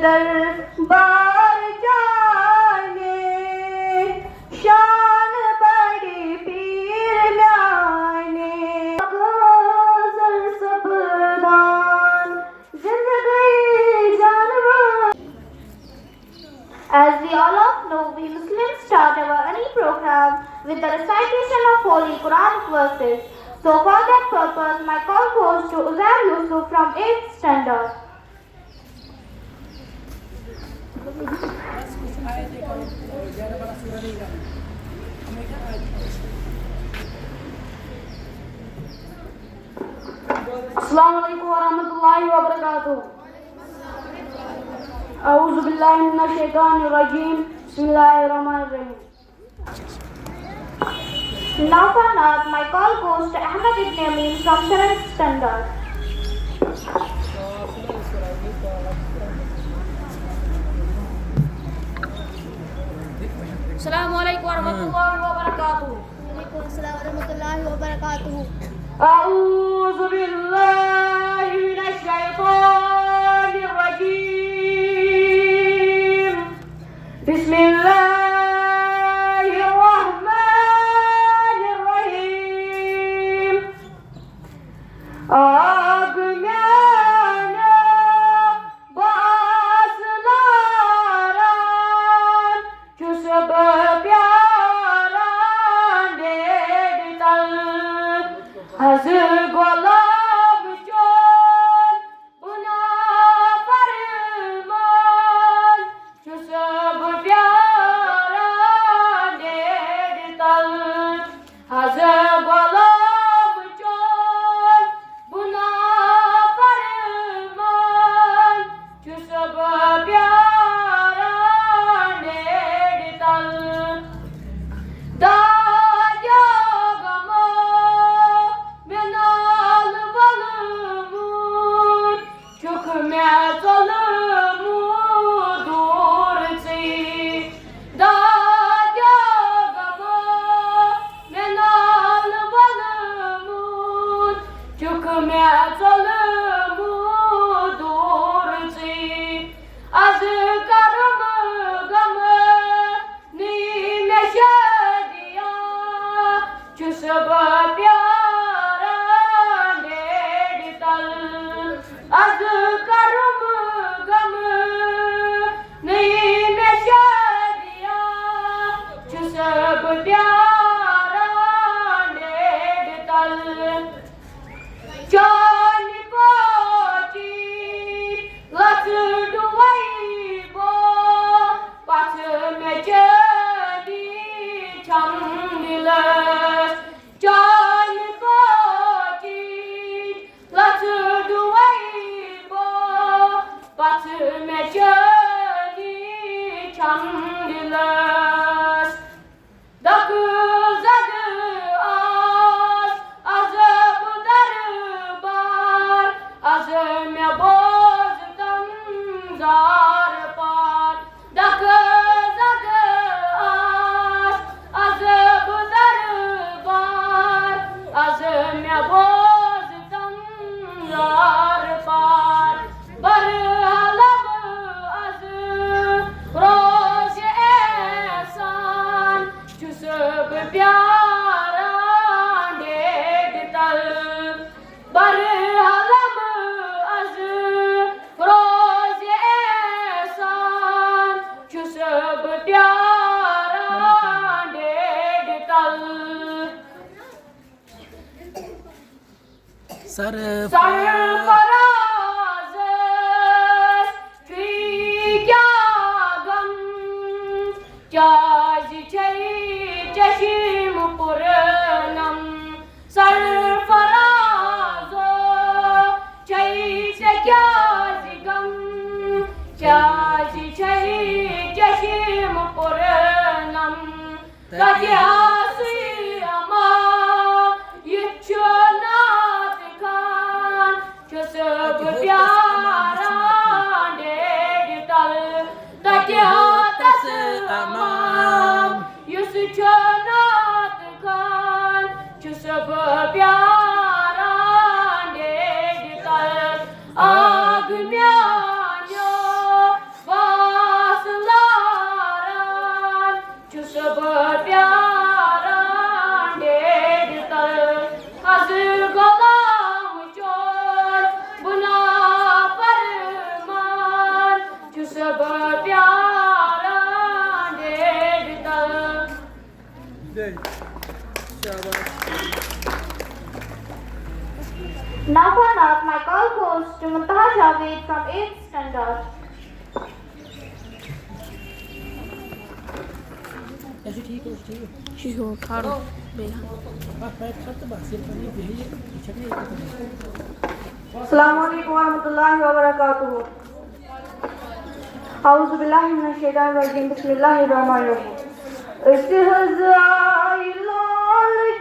दरबार जाने शान बड़ी पीर म्याने गुजर सबदान जिंदगी जानवर. As we all know, we Muslims start our any program with the recitation of holy Quranic verses. So for that purpose, my call goes to Uzair Yusuf from 8th standard. Assalamualaikum warahmatullahi wabarakatuh. A'udzu billahi minasyaitonir rajim. Bismillahirrahmanirrahim. Now for Naat, my call goes to Ahmad Ibn Amin from 7th standard. Assalamualaikum warahmatullahi wabarakatuh. Waalaikumsalam warahmatullahi wabarakatuh. A'udzu billahi minasyaitonir rajim. Bismillahirrahmanirrahim. आग मैंने बासलारान चुसब प्यारान डेडतल हज गुलाब चोन बुना फरमान चुसब प्यारान डेडतल हज गुलाब चोन बुना फरमान चुसब प्यारान डेडतल दाया गमो menal balımın çok mezalımı durci daya gama menal balımın çok mezalımı durci az karımı gamı ni meşediya çüsüb az karım gam nahi nashadiya chusab pyara nedtal chan ko chi lat duwai bo pat me chadi chamdilas chan ko chi lat But me chani chamdilas da güzadı az bu darbar az me bozdan zar par da güzadı az bu darbar az me bozdan zar par bar प्यारा डेडतल बर हलम अज रोज एहसान चुसब प्यारा डेडतल सरफराज क्या गम क्या चशीम पुरनम सरफराजो चैसे क्या जिगम क्या चशीम पुरनम तजिहासी अमा युच्छनात खान चुसब प्यारा डेडतल तजिहातस अमा Yusufçanat kan çusab pyara nedtal ag myanyo सब प्यारा डेढ़ Now for now, my call goes to Muntaha Javed from 8th standard. Assalamualaikum warahmatullahi wabarakatuh. Auzu billahi mineşşeytanirracim. Bismillahirrahmanirrahim. İstihzailul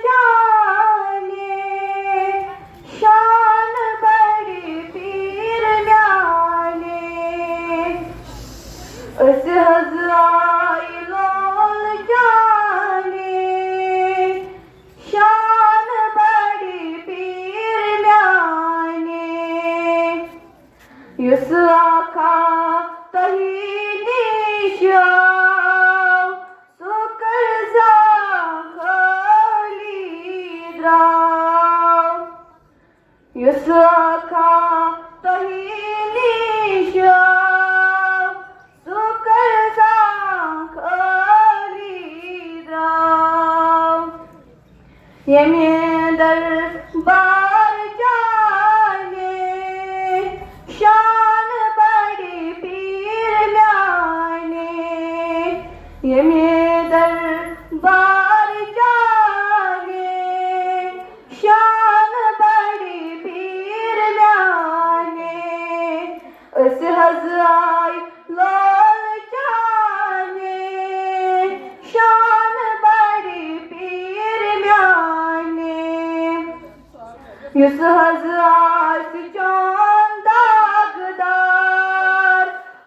cane şan bari pir न्याने İstihzailul cane şan bari pir न्याने Yusaka tahini shav sukarza khali drav Yusaka tahini shav sukarza khali drav Yemin darbar jane शान बड़ी पीर न्याने ये मेदर बार जाने शान बड़ी पीर न्याने उस हज़ाई लाल जाने शान बड़ी पीर न्याने युस हज़ार जान दागदार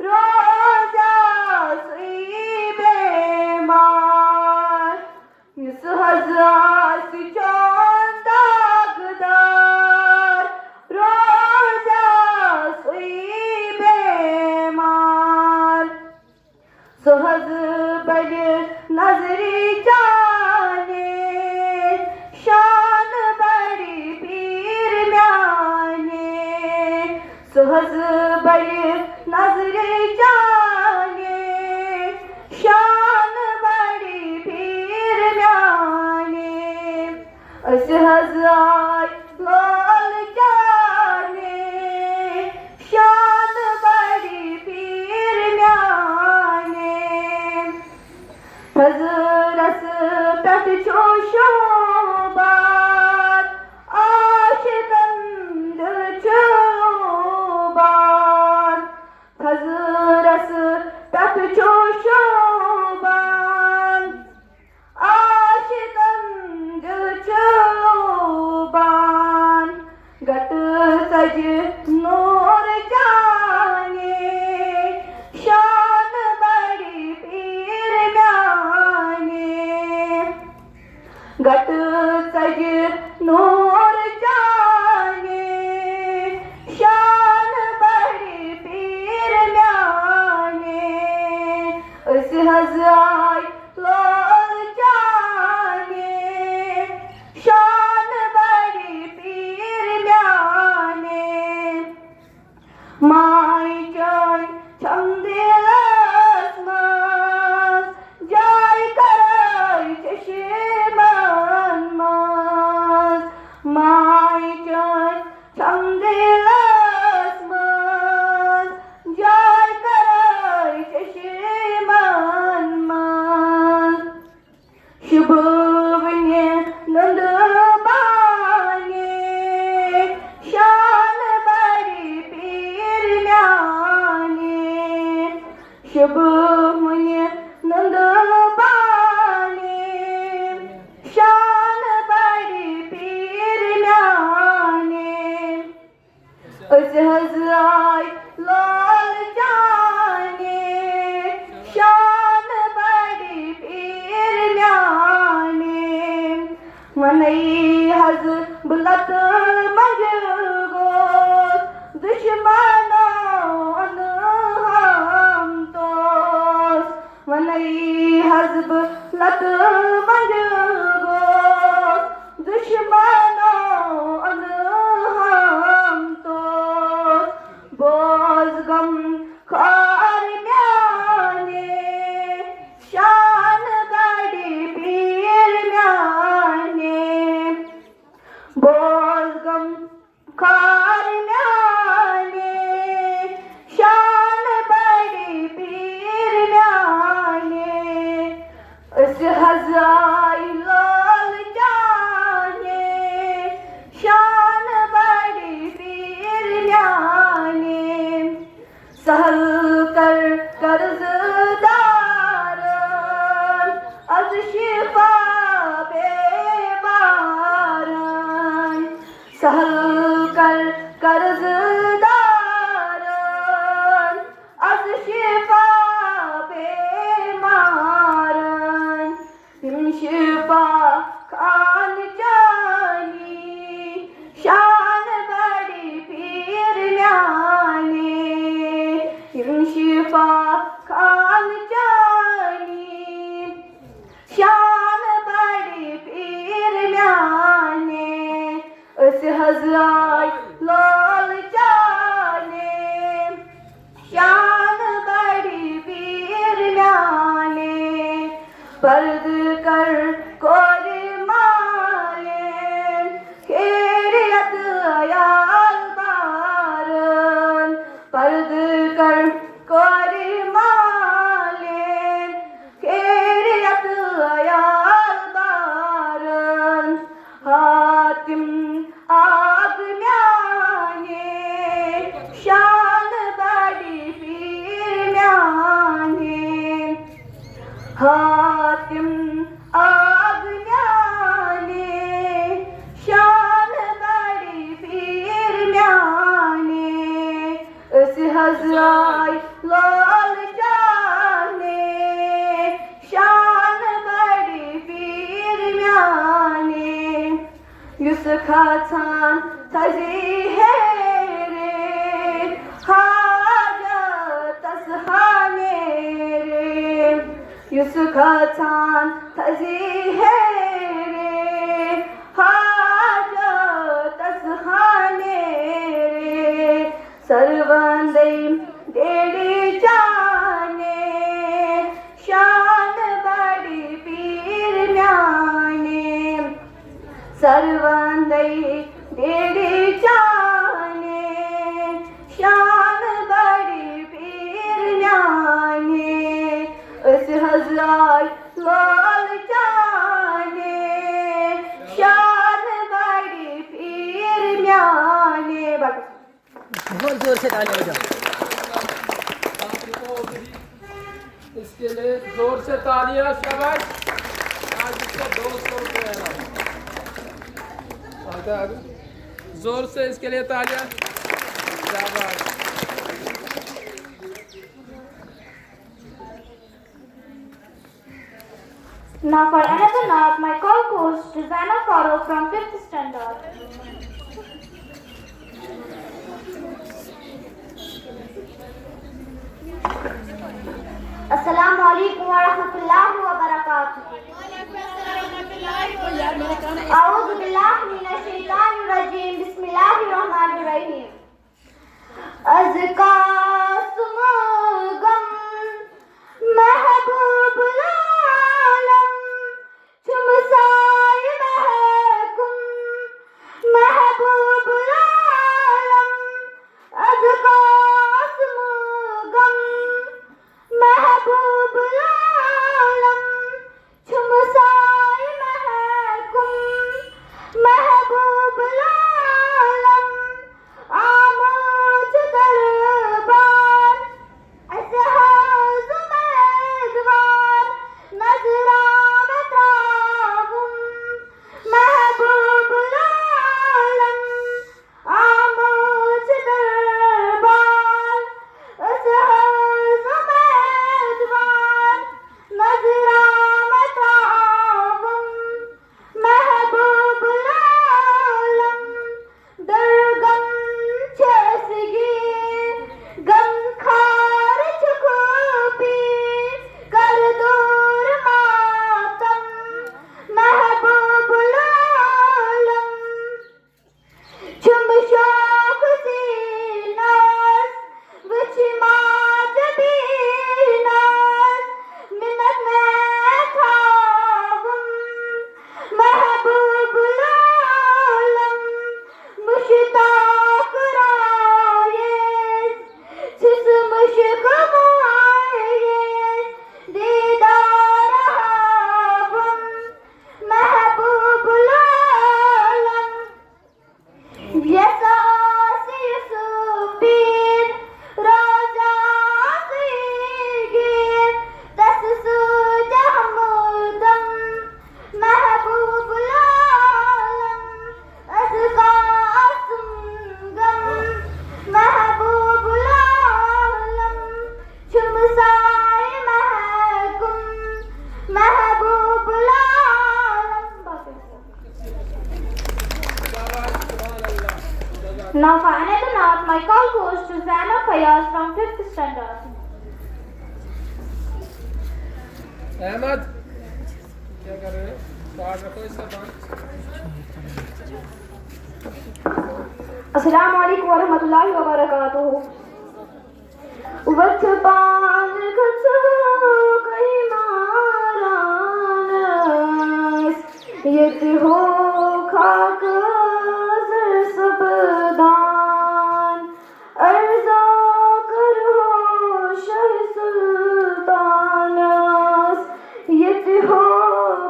रोजा सीबे मार युस हज़ार जान दागदार रोजा सीबे मार सुहज बड़ नजरी जाने शान बड़ी पीर न्याने सुहज बड़ी नजरे जाने शान बड़ी पीर न्याने असहज़ाई लाल जाने शान बड़ी पीर न्याने हज़रत पेट चोशोबार आशिकन दिल चोबार हज़रत पेट चोशोबार आशिकन दिल चोबार गट सज नूर जाने शान बड़ी पीर न्याने गट सज नूर जाने शान बड़ी पीर न्याने उस हज़ाई लाल जाने शान बड़ी पीर न्याने माई जान छंदिल आसमान जाय कराय चशमान मास माई जान छंदिल आसमान जाय कराय चशमान मास शुभवन्य नंदबाने शान बड़ी पीर न्याने शुभवन्य नंदबाने शान बड़ी पीर न्याने उस हज़ाई लाल जाने शान बड़ी पीर न्याने मनई हज़ बुलत मजगोस दुश्मनों हम तोस मनई हज़ बुलत मजगोस दुश्मनों हम तोस बोझ गम खार में कर्जदारन az şifa bebaran सहल कर कर्जदारन az şifa bebaran दिन शिफा खान जानी शान बड़ी पीर न्याने दिन शिफा खान जानी शान बड़ी पीर न्याने उस हज़रात लाल जाने शान बड़ी पीर न्याने पर्द कर कोरे मालेन खैरियत अयाल बारन पर्द कर कोरे मालेन खैरियत अयाल बारन हातिम आग म्याने शान बड़ी पीर म्याने हातिम आग म्याने शान बड़ी पीर म्याने उस हज़रात लाल जाने शान बड़ी पीर म्याने युस खाचान तजी है रे हाजत असहाने रे युस खाचान तजी है रे हाजत असहाने रे सर्वंदे देड़ी जाने शान बड़ी पीर म्याने सर्वंदे देड़ी जाने शान बड़ी पीर म्याने उस हज़रात लाल जाने शान बड़ी पीर म्याने बहुत जोर से ताली बजाओ। इसके लिए जोर से तालियां शाबाश। आज इसका 200 रुपये जोर से इसके लिए तालियां शाबाश। Now for another naat, my call goes to Zainab Farooq from 5th standard. Assalamu alaikum wa rahmatullahi wa barakatuh. A'udhu billahi minash shaitanir rajim. Bismillahir rahmanir rahim. Azqasum gam महबूब आलम चुमसाए महकुम महबूब आलम अज़कास्म गम महबूब आलम चुमसाए महकुम महबूब आलम आमोज दरबार Now for another note, my call goes to Zainab Fayaz from 5th standard. Ahmad क्या कर रहे हैं? Card रखो इसका बंद। अस्सलामु अलैकुम वरहमतुल्लाहि वबरकातुहू। वक्त पान कछु कई मारानस यत हो खाक जर सबदान अर्जा कर हो शह सुल्तानस यत हो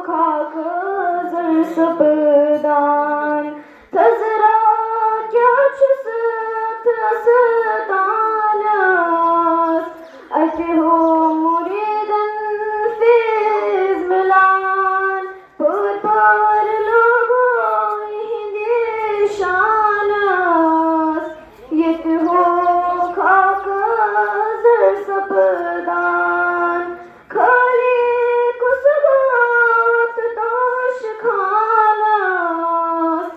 खाक जर सबदान तजरा क्या छुसत असदानस अते हो मुरीदन फेज मिलान पर लोगो हिंदे शानस यत हो खाक जर सबदान खाली कुसबात दोष खानस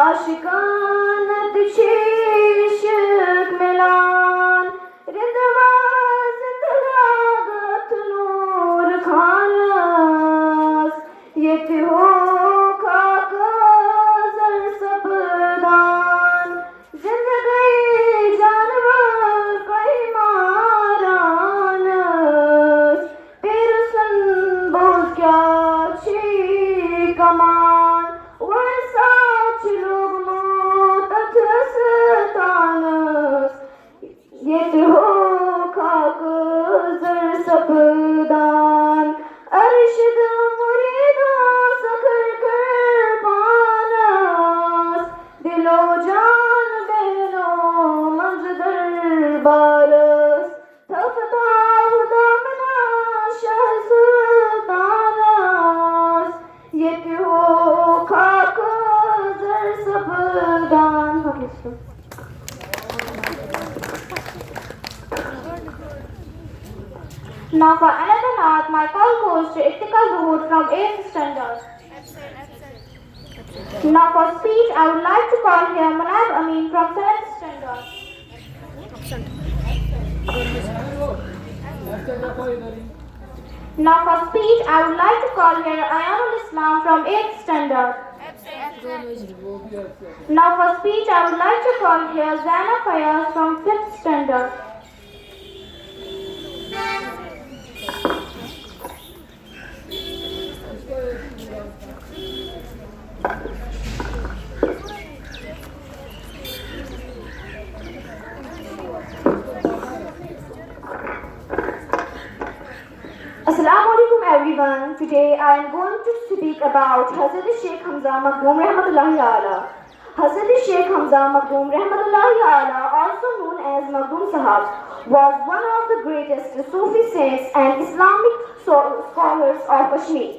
आशिकानत शीशक मिलान रिंदवा जिंदगागत नूर खानस यत हो खाक जर सबदान जिंदगी जानवर कई मारानस तेरे सन बोल क्या छी कमान वरसाच लोग मोतत सतानस यत हो खाक जर सबदान अर्शद मुरीदा सखर कर पानस दिलो जान बहनो मंजदर बारस तफता खुदा मना शाह सुल्तानस यत हो खाक जर सबदान। Now for another note, my call goes to Iftikhar Zuhur from 8th standard. Now for speech, I would like to call here Manab Amin from 7th standard. Now for speech, I would like to call here Ayanul Islam from 8th standard. Now for speech, I would like to call here Zainab Fayaz from 5th standard. Assalamu alaikum everyone. Today I am going to speak about Hazrat Sheikh Hamza Makhdoom Rahmatullahi Ala. Hazrat Sheikh Hamza Makhdoom Rahmatullahi Ala, also known as Makhdoom Sahab, was one of the greatest Sufi saints and Islamic scholars of Kashmir.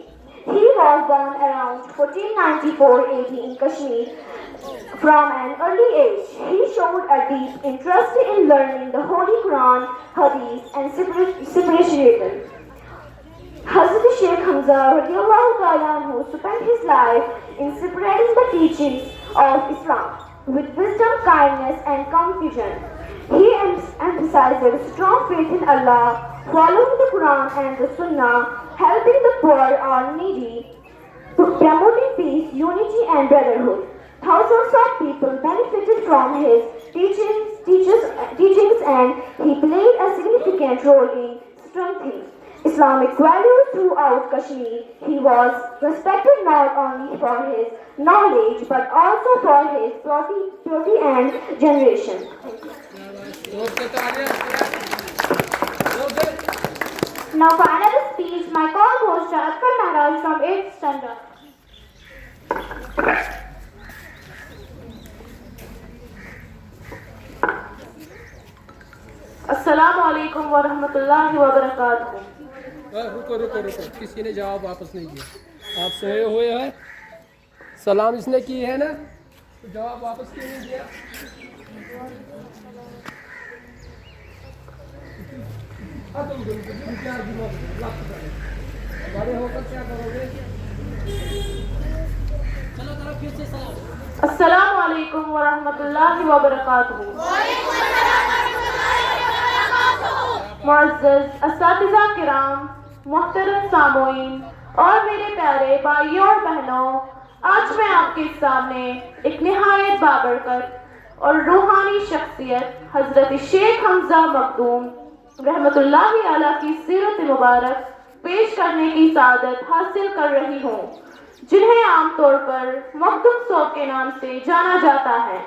He was born around 1494 AD in Kashmir. From an early age, he showed a deep interest in learning the Holy Quran, Hadith and spirituality. Hazrat Sheikh Hamza radiallahu ta'ala anhu spent his life in spreading the teachings of Islam with wisdom, kindness and confusion. He emphasized strong faith in Allah, following the Quran and the Sunnah, helping the poor or needy, promoting peace, unity and brotherhood. Thousands of people benefited from his teachings and he played a significant role in strengthening Islamic values throughout Kashmir. He was respected not only for his knowledge but also for his purity and generation. Now for another speech, my call goes to Atkar Maharaj from 8th standard. अस्सलामु अलैकुम वरहमतुल्लाहि वबरकातुहू। रुको रुको रुको, किसी ने जवाब वापस नहीं दिया। आप सोए हुए हैं, सलाम इसने की है ना, तो जवाब वापस क्यों नहीं दिया? बड़े होकर क्या करोगे? अस्सलामु अलैकुम व रहमतुल्लाहि व बरकातुहू। मुअज़्ज़ज़ असातिज़ा किराम, मुहतरम सामोईन और मेरे प्यारे भाइयों और बहनों, आज मैं आपके सामने एक निहायत बाबरकत और रूहानी शख्सियत हज़रत शेख हमज़ा मखदूम रहमतुल्लाहि अलैह की सीरत मुबारक पेश करने की सादत हासिल कर रही हूँ, जिन्हें आमतौर पर मखदूम सोब के नाम से जाना जाता है।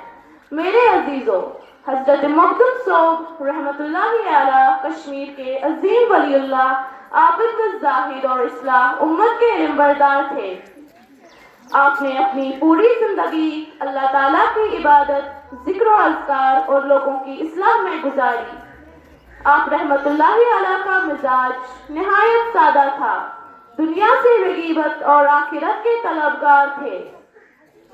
मेरे अजीजों, हजरत मखदूम सोब रहमतुल्लाहि अलैह कश्मीर के अजीम वलीउल्लाह, आबिद व जाहिद और इस्लाह उम्मत के इल्मबरदार थे। आपने अपनी पूरी जिंदगी अल्लाह ताला की इबादत, जिक्र और अज़कार और लोगों की इस्लाह में गुजारी। आप रहमतुल्लाहि अलैह का मिजाज निहायत सादा था, दुनिया से रगीबत और आखिरत के तलबगार थे।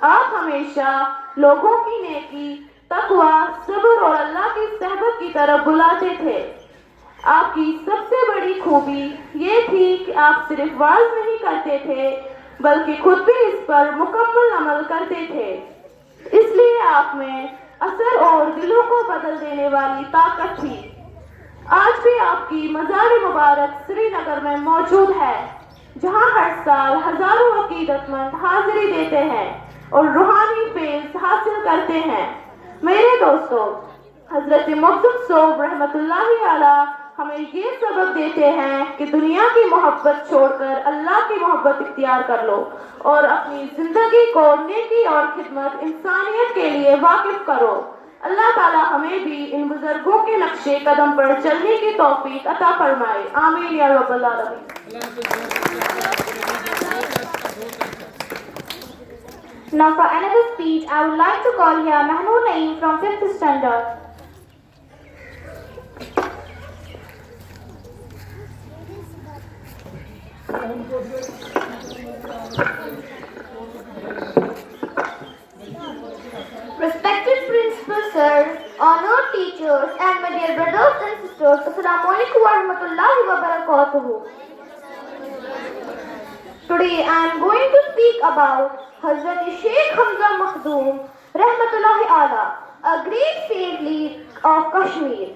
आप हमेशा लोगों की नेकी, तकवा, सब्र और अल्लाह की सहबत की तरफ बुलाते थे। आपकी सबसे बड़ी खूबी ये थी कि आप सिर्फ वाज नहीं करते थे, बल्कि खुद भी इस पर मुकम्मल अमल करते थे। इसलिए आप में असर और दिलों को बदल देने वाली ताकत थी। आज भी आपकी मज़ार मुबारक श्रीनगर में मौजूद है, जहां हर साल हजारों अकीदतमंद हाजिरी देते हैं और रूहानी फैज़ हासिल करते हैं। मेरे दोस्तों, हजरत मखदूम सोब रहमतुल्लाहि अलैह हमें ये सबक देते हैं कि दुनिया की मोहब्बत छोड़कर अल्लाह की मोहब्बत इख्तियार कर लो और अपनी जिंदगी को नेकी और खिदमत इंसानियत के लिए वाकिफ करो। अल्लाह ताला हमें भी इन बुजुर्गों के नक्शे कदम पर चलने की तौफीक अता फरमाए। आमीन या रब्बल आलमीन। Now for another speech, I would like to call here Mahnoor Naeem from 5th standard. Respected Principal Sir, honored teachers and my dear brothers and sisters, Assalamu alaikum wa rahmatullahi wa barakatuhu. Today I am going to speak about Hazrat Sheikh Hamza Makhdoom Rahmatullahi Ala, a great saint of Kashmir.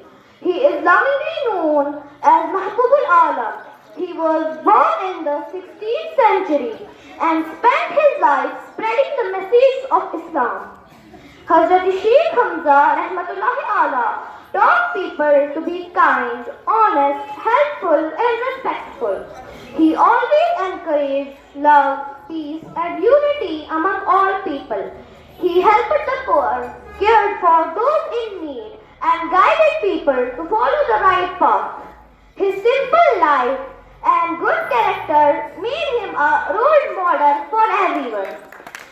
He is lovingly known as Mahbubul Alam. He was born in the 16th century and spent his life spreading the message of Islam. Hazrat Sheikh Hamza Rahmatullahi Ala taught people to be kind, honest, helpful and respectful. He always encouraged love, peace and unity among all people. He helped the poor, cared for those in need and guided people to follow the right path. His simple life and good character made him a role model for everyone.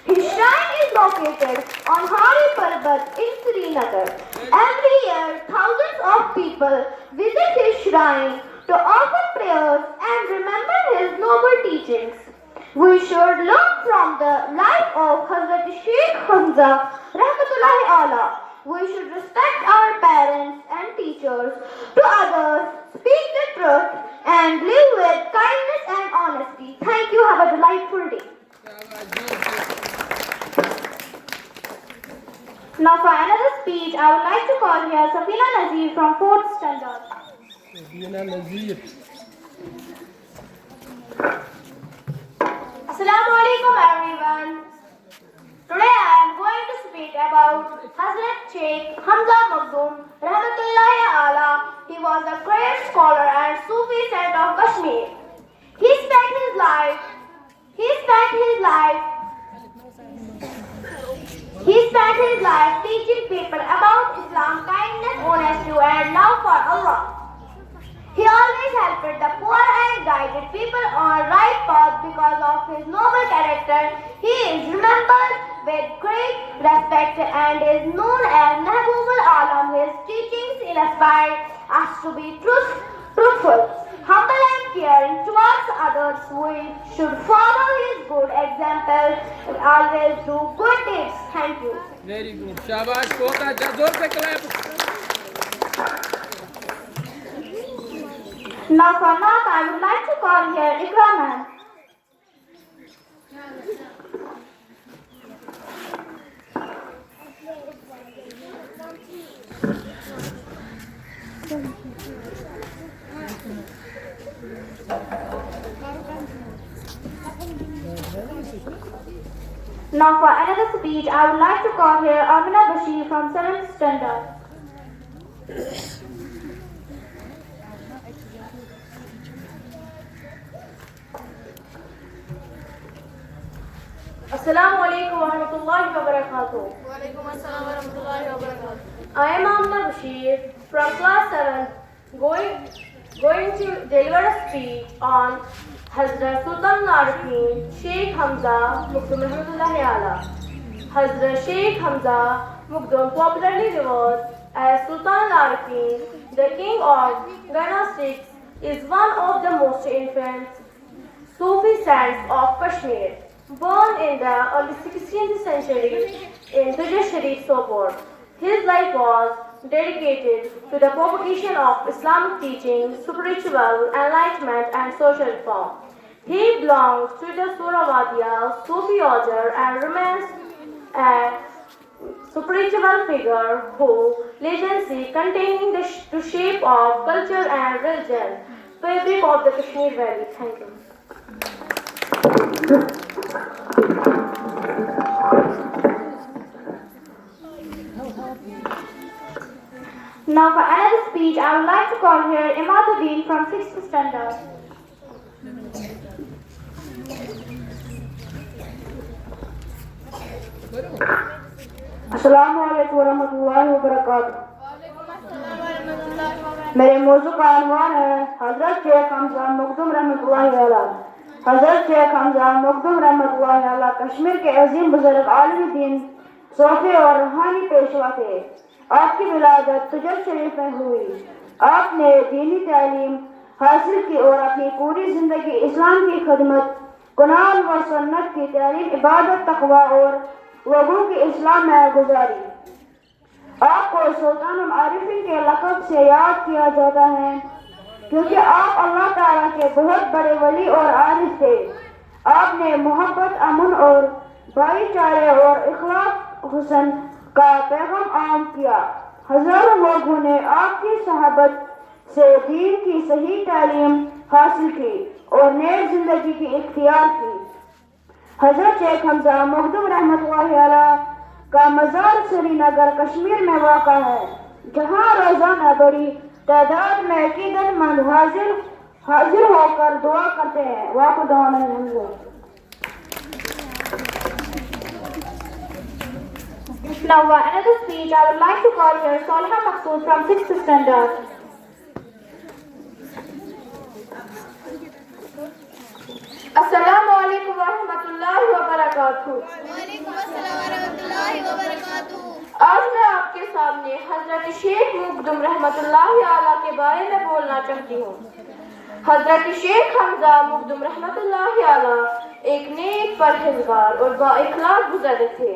His shrine is located on Hari Parbat in Srinagar. Every year, thousands of people visit his shrine to offer prayers and remember his noble teachings. We should learn from the life of Hazrat Sheikh Hamza Rahmatullahi Ala. We should respect our parents and teachers, to others, speak the truth, and live with kindness and honesty. Thank you. Have a delightful day. Now for another speech, I would like to call here Safina Nazir from 4th standard. Assalamu alaikum everyone. Today I am going to speak about Hazrat Sheikh Hamza Makhdoom Rahmatullahi Ala. He was a great scholar and Sufi saint of Kashmir. He spent his life teaching people about Islam, kindness, honesty and love for Allah. He always helped the poor and guided people on right path. Because of his noble character, he is remembered with great respect and is known as Mahbubul Alam. His teachings inspired us to be truthful, humble and caring towards others. We should follow his good example and always do good deeds. Thank you. Very good. शाबाश, बहुत अच्छा, जोर से clap. Now for Naat, I would like to call here Ikra ma'am. Now for another speech, I would like to call here Amina Bashir from 7th standard. Assalamu alaikum wa rahmatullahi wa barakatuh. I am Amna Bashir from class 7 going to deliver a speech on Hazrat Sultan Narifin Sheikh Hamza Muqdam Rahmatullahi Ala. Hazrat Sheikh Hamza Muqdam, popularly revered as Sultan Narifin, the king of Ghana Sikhs, is one of the most infamous Sufi saints of Kashmir. Born in the early 16th century in Tujar Sharif, Sopor, his life was dedicated to the propagation of Islamic teaching, spiritual enlightenment and social reform. He belongs to the Suravadiya Sufi order and remains a spiritual figure whose legacy containing the shape of culture and religion, fabric of the Kashmir Valley. Thank you. Now for another speech, I would like to call here Imaduddin from 6th standard. अस्सलाम वालेकुम वरहमतुल्लाहि वबरकातुह। मेरे मौजू का अनवान है हजरत शेख हमजा मुक़द्दम रहमतुल्लाहि अलैह। हजरत शेख हमजा मुक़द्दम रहमतुल्लाहि अलैह कश्मीर के अजीम बुजुर्ग आलिम दीन, सूफी और रूहानी पेशवा थे। आपकी विलादत तुजर शरीफ में हुई। आपने दीनी तालीम हासिल की और अपनी पूरी जिंदगी इस्लाम की खिदमत, कुरान व सुन्नत की तालीम, इबादत, तकवा और लोगों की इस्लाम में गुजारी। आपको सुल्तान आरिफीन के लक़ब से याद किया जाता है क्योंकि आप अल्लाह ताला के बहुत बड़े वली और आरिफ थे। आपने मोहब्बत, अमन और भाईचारे और इखलाक हुस्न का पैगाम आम किया। हजारों लोगों ने आपकी सहाबत से दीन की सही तालीम हासिल की और नेक जिंदगी की इख्तियार की। हजरत शेख हमजा मुक़द्दम रहमतुल्लाहि अलैह का मज़ार श्रीनगर कश्मीर में वाक़ा है, जहाँ रोज़ाना बड़ी तादाद में अक़ीदतमंद हाजिर होकर दुआ करते हैं। वाक़ दुआना है। Now for another speech, I would like to call here Salha Maqsood from 6th standard. Assalamu alaikum wa rahmatullahi wa barakatuh. आज मैं आपके सामने हजरत शेख मुक़द्दम रहमतुल्लाहि आला के बारे में बोलना चाहती हूँ। हजरत शेख हमजा मुक़द्दम रहमतुल्लाहि आला एक नेक, परहेज़गार और बाइखलाक बुज़ुर्ग थे।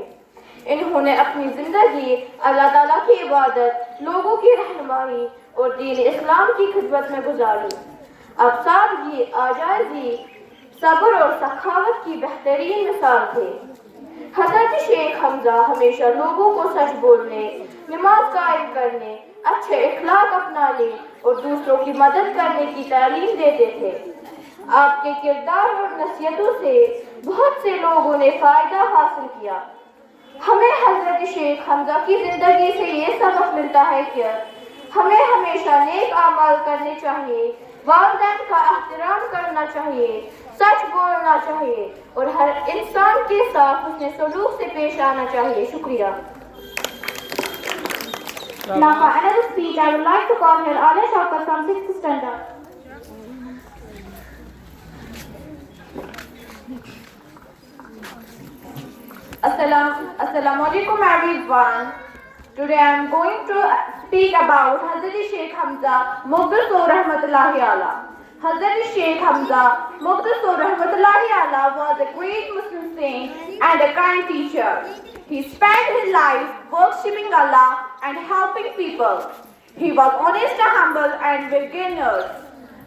इन्होंने अपनी जिंदगी अल्लाह ताला की इबादत, लोगों की रहनुमाई और दीन इस्लाम की खिदमत में गुजारी। अब सादगी, आजाज़ी, सब्र और सखावत की बेहतरीन मिसाल थे। हजरत शेख हमजा हमेशा लोगों को सच बोलने, नमाज कायम करने, अच्छे इखलाक अपनाने और दूसरों की मदद करने की तालीम देते थे। आपके किरदार और नसीहतों से बहुत से लोगों ने फ़ायदा हासिल किया। हमें हजरत शेख हमजा की ज़िंदगी से ये सबक मिलता है कि हमें हमेशा नेक आमाल करने चाहिए, वालिदैन का एहतराम करना चाहिए, सच बोलना चाहिए और हर इंसान के साथ उसने सलूक से पेश आना चाहिए। शुक्रिया। Now for another speech, I would like to call here Alia Shaukat from 6th standard. Assalamu alaikum everyone. Today I am going to speak about Hazrat Sheikh Hamza Muqaddas Rahmatullahi Ala. Hazrat Sheikh Hamza Muqaddas Rahmatullahi Ala was a great Muslim saint and a kind teacher. He spent his life worshipping Allah and helping people. He was honest, humble and beginner.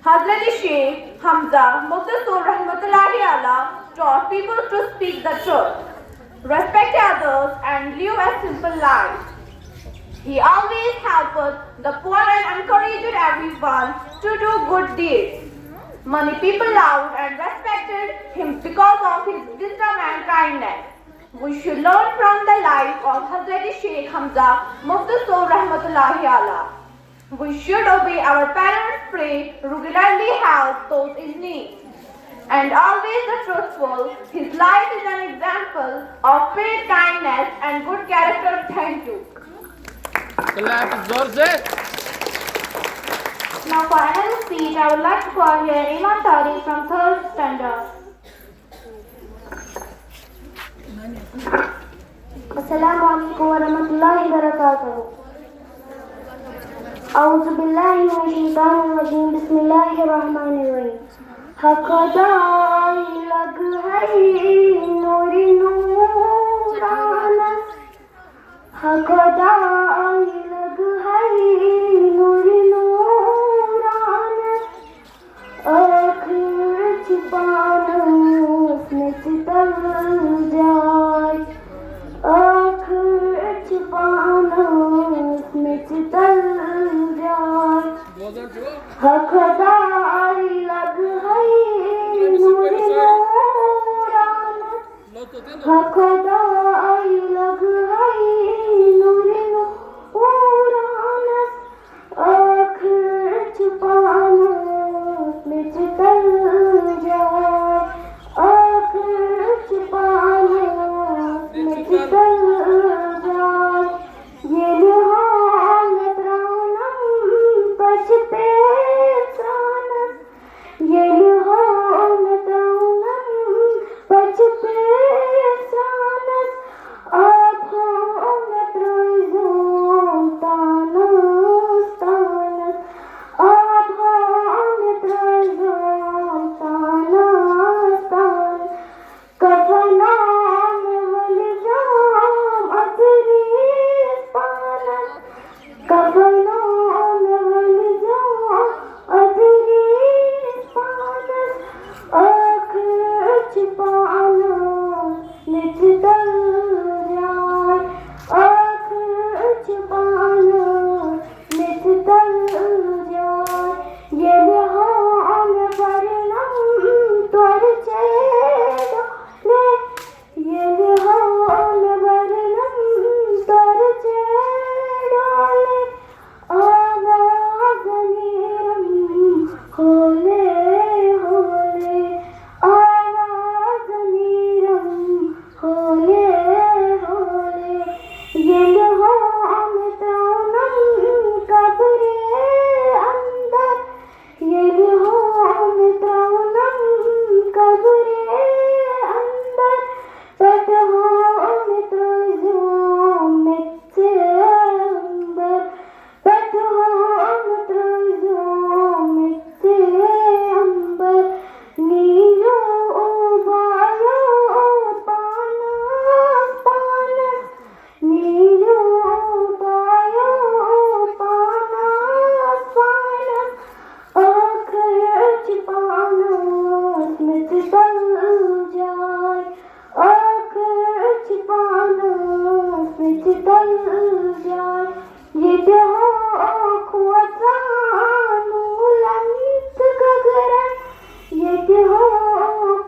Hazrat Sheikh Hamza Muqaddas Rahmatullahi Ala taught people to speak the truth, respect others and live a simple life. He always helped the poor and encouraged everyone to do good deeds. Many people loved and respected him because of his wisdom and kindness. We should learn from the life of Hazrat Sheikh Hamza Muqtasim Rahmatullahi Alah. We should obey our parents, pray, regularly help those in need, and always the truthful. His life is an example of faith, kindness, and good character. Thank you. Clap जोर से। Now for another speech, I would like to call here Iman Tari from 3rd standard. Assalamu alaikum wa rahmatullahi wa barakatuh. A'udhu billahi minash shaitanir rajim. Bismillahir rahmanir rahim. Hakadai lag hai nuri nuranas. Hakadai lag hai nuri nuranas. Akhir chupana usme chital jaay. Akhir chupana usme chital jaay. Hakadai lag hai nuri nuranas. Hakadai lag hai nuri nuranas. Akhir chupana usme chital jaay. Akhir chupana usme chital jaay. Ye lihat ranam pachte sanas. Ye lihat ranam pachte sanas. Aadhon troizon tanas tanas. Aadhon troizon tanas tanas. Kafanam valjam adris panas. Kafanam valjam adris panas. Akhir chupana nichital jaay. Akhir chupana nichital jaay. Ye lihan varnam twarche dole. Ye lihan varnam twarche dole. Awaaz neeram hole hole. Awaaz neeram hole hole. Ye lihan tanam kabre andar. Ye lihan tanam kabre andar. Pathon troizon metse ambar. Pathon troizon metse ambar. Niyo ubayo panas panas. Niyo ubayo panas panas. Akhir chupana usme chital jaay. Akhir chupana usme chital jaay. Ye jaho khuwatanu lant gagaran. Ye jaho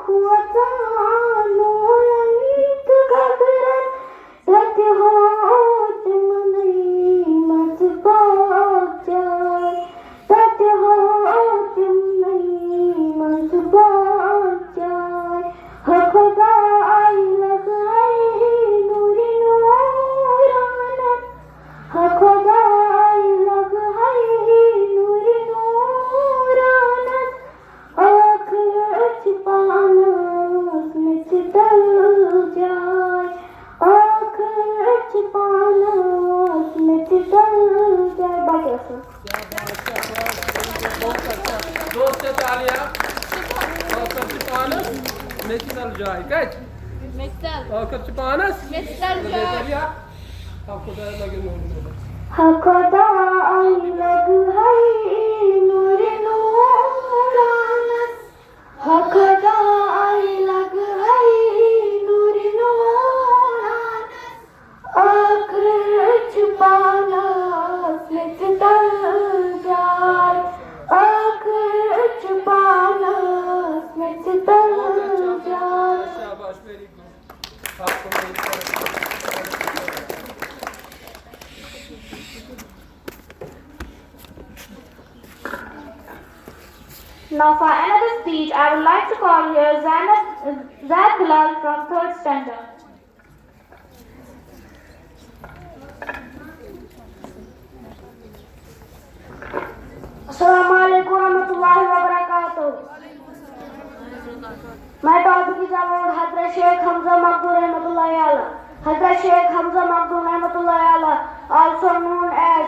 khuwatanu lant gagaran. Sat ho tumne mas paak jaay. Sat ho tumne mas paak jaay. Hakadai lag hai nuri nuranas. Hakadai lag hai nuri nuranas. Akhir chupana usme chital jaay. Akhir chupana usme chital jaay. Baaki sir. बहुत अच्छा। जोर से तालियां। आखिर चुपानस निचितल जाय। Catch. आखिर चुपानस Mr. George. आपको तो लगे नूर। Hakadai lag hai nuri nuranas. Hakadai lag hai nuri nuranas. Akhir chupana usme chital jaay. Akhir chupana usme chital jaay. शाबाश, वेरी गुड। आपको मैं इस तरह Now for another speech, I would like to call here Zaid Bilal from 3rd standard. अस्सलाम वालेकुम रहमतुल्लाहि व बरकातुहू। My topic is about Hazrat Sheikh Hamza Makhdoom rahmatullahi alayh. Hazrat Sheikh Hamza Makhdoom rahmatullahi alayh, also known as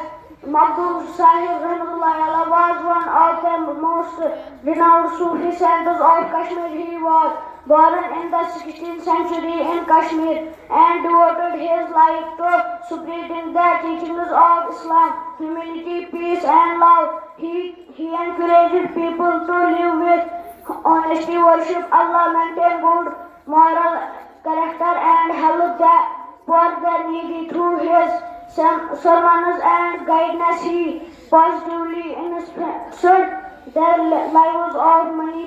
Makhdoom Sahib rahmatullahi alayh, was one of the most renowned Sufi centers of Kashmir. He was born in the 16th century in Kashmir and devoted his life to spreading the teachings of Islam, humility, peace and love. He encouraged people to live with honesty, worship Allah, maintain good moral character and help the poor, the needy through his sermons and guidance. He positively inspired the lives of many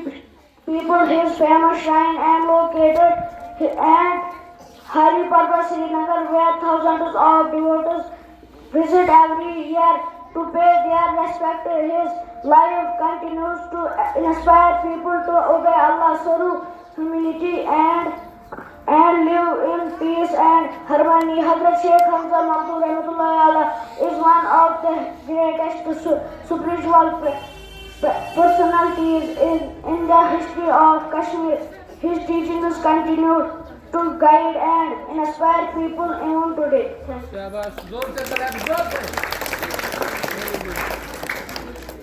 people. His famous shrine and located at Hari Parbat, Srinagar, where thousands of devotees visit every year to pay their respect. His life continues to inspire people to obey Allah through humility and live in peace and harmony. Hazrat Sheikh Hamza Makhdoom rahmatullahi alayh is one of the greatest spiritual personalities in the history of Kashmir. His teachings continue to guide and inspire people even today. शाबाश जोर से clap जोर से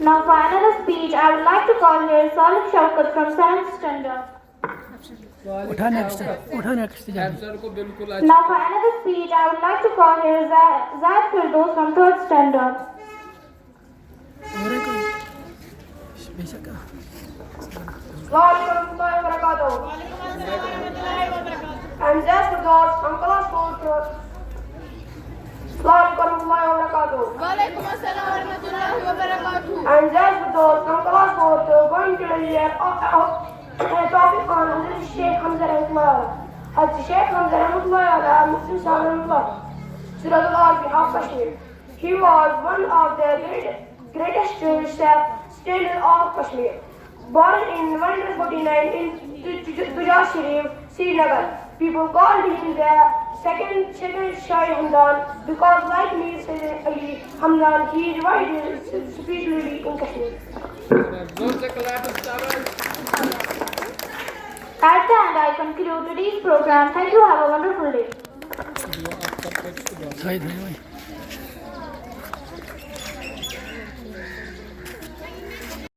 Now for another speech, I would like to call here Salih Shaukat from 7th standard. उठा next अफसर को बिल्कुल Now for another speech, I would like to call here Zaid Firdaus from 3rd standard. Assalamualaikum warahmatullahi wabarakatuh. I'm Zaid Firdaus from class 4. Assalamualaikum warahmatullahi wabarakatuh. Waalaikumsalam warahmatullahi wabarakatuh. I'm Zaid Firdaus from class 4 going to hear a topic on Hazrat Sheikh Hamza rahmatullah. Hazrat Sheikh Hamza rahmatullah, Muslim Sallallahu Surah Al-Arab of Kashmir. He was one of the greatest scholars of Kashmir. Born in 1949 in Tujar Sharif, Srinagar. People called him the second Shah Hamdan because like Mir Sayyid Ali Hamdan, he divided spiritually in Kashmir. जोर से clap शाबाश At the end, I conclude today's program. Thank you. Have a wonderful day.